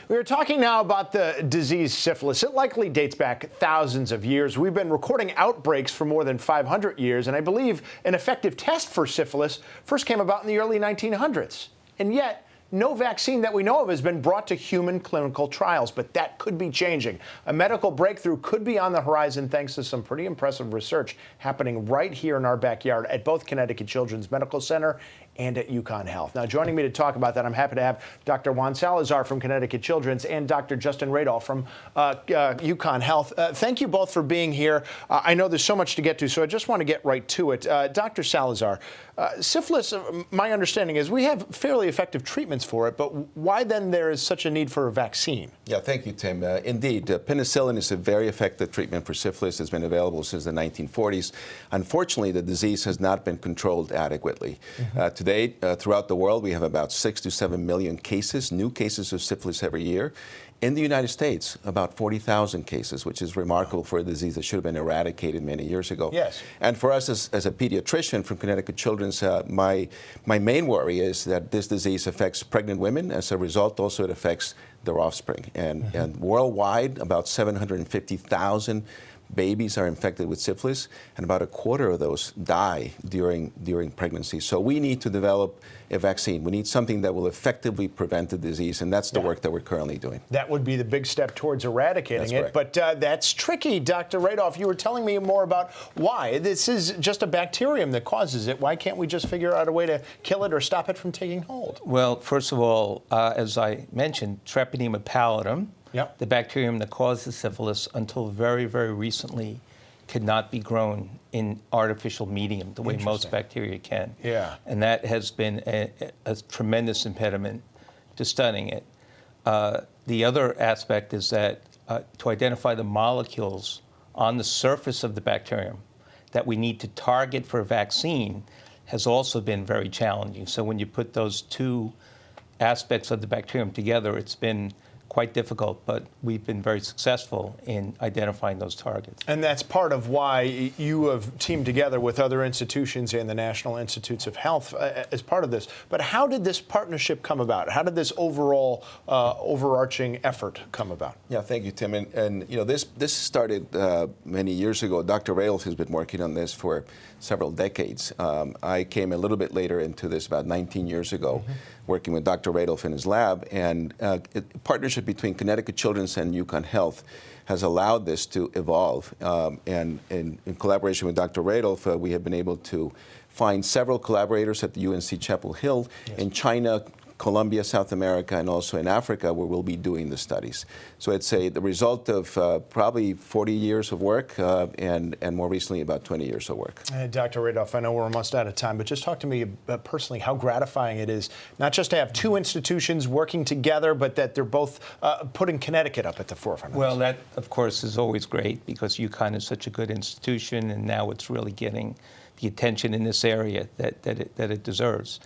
We are talking now about the disease syphilis. It likely dates back thousands of years. We've been recording outbreaks for more than 500 years, and I believe an effective test for syphilis first came about in the early 1900s. And yet, no vaccine that we know of has been brought to human clinical trials, but that could be changing. A medical breakthrough could be on the horizon thanks to some pretty impressive research happening right here in our backyard at both Connecticut Children's Medical Center and at UCONN Health. Now, joining me to talk about that, I'm happy to have Dr. Juan Salazar from Connecticut Children's and Dr. Justin Radolf from UCONN Health. Thank you both for being here. I know there's so much to get to, so I just want to get right to it. Dr. Salazar, syphilis, my understanding is we have fairly effective treatments for it, but why then there is such a need for a vaccine? Yeah, thank you, Tim. Indeed, penicillin is a very effective treatment for syphilis. It's been available since the 1940s. Unfortunately, the disease has not been controlled adequately. Today, throughout the world, we have about 6 to 7 million cases, new cases of syphilis every year. In the United States, about 40,000 cases, which is remarkable for a disease that should have been eradicated many years ago. Yes. And for us as a pediatrician from Connecticut Children's, my main worry is that this disease affects pregnant women. As a result, also it affects their offspring. And worldwide, about 750,000 babies are infected with syphilis, and about a quarter of those die during pregnancy. So we need to develop a vaccine. We need something that will effectively prevent the disease, and that's the work that we're currently doing. That would be the big step towards eradicating it, correct. but that's tricky. Dr. Radolf, you were telling me more about why. This is just a bacterium that causes it. Why can't we just figure out a way to kill it or stop it from taking hold? Well, first of all, as I mentioned, Treponema pallidum, the bacterium that causes syphilis, until very, very recently, could not be grown in artificial medium the way most bacteria can. Yeah. And that has been a tremendous impediment to studying it. The other aspect is that to identify the molecules on the surface of the bacterium that we need to target for a vaccine has also been very challenging. So when you put those two aspects of the bacterium together, it's been quite difficult, but we've been very successful in identifying those targets. And that's part of why you have teamed together with other institutions and the National Institutes of Health as part of this. But how did this partnership come about? How did this overall overarching effort come about? Yeah, thank you, Tim. And you know, this started many years ago. Dr. Radolf has been working on this for several decades. I came a little bit later into this, about 19 years ago, working with Dr. Radolf in his lab, and partnership between Connecticut Children's and UCONN Health has allowed this to evolve. And in collaboration with Dr. Radolf, we have been able to find several collaborators at the UNC Chapel Hill in China, Colombia, South America, and also in Africa, where we'll be doing the studies. So it's the result of probably 40 years of work and more recently about 20 years of work. Dr. Radolf, I know we're almost out of time, but just talk to me personally how gratifying it is not just to have two institutions working together, but that they're both putting Connecticut up at the forefront. Well, that, of course, is always great because UCONN is such a good institution, and now it's really getting the attention in this area that it deserves.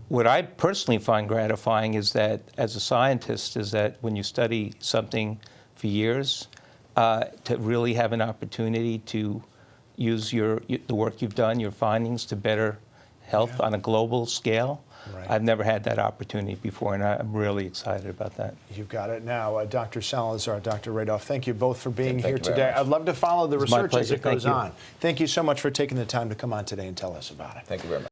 What I personally find gratifying is that, as a scientist, is that when you study something for years, to really have an opportunity to use the work you've done, your findings, to better health on a global scale. Right. I've never had that opportunity before, and I'm really excited about that. You've got it now. Dr. Salazar, Dr. Radolf, thank you both for being here today. I'd love to follow the research as it goes on. Thank you so much for taking the time to come on today and tell us about it. Thank you very much.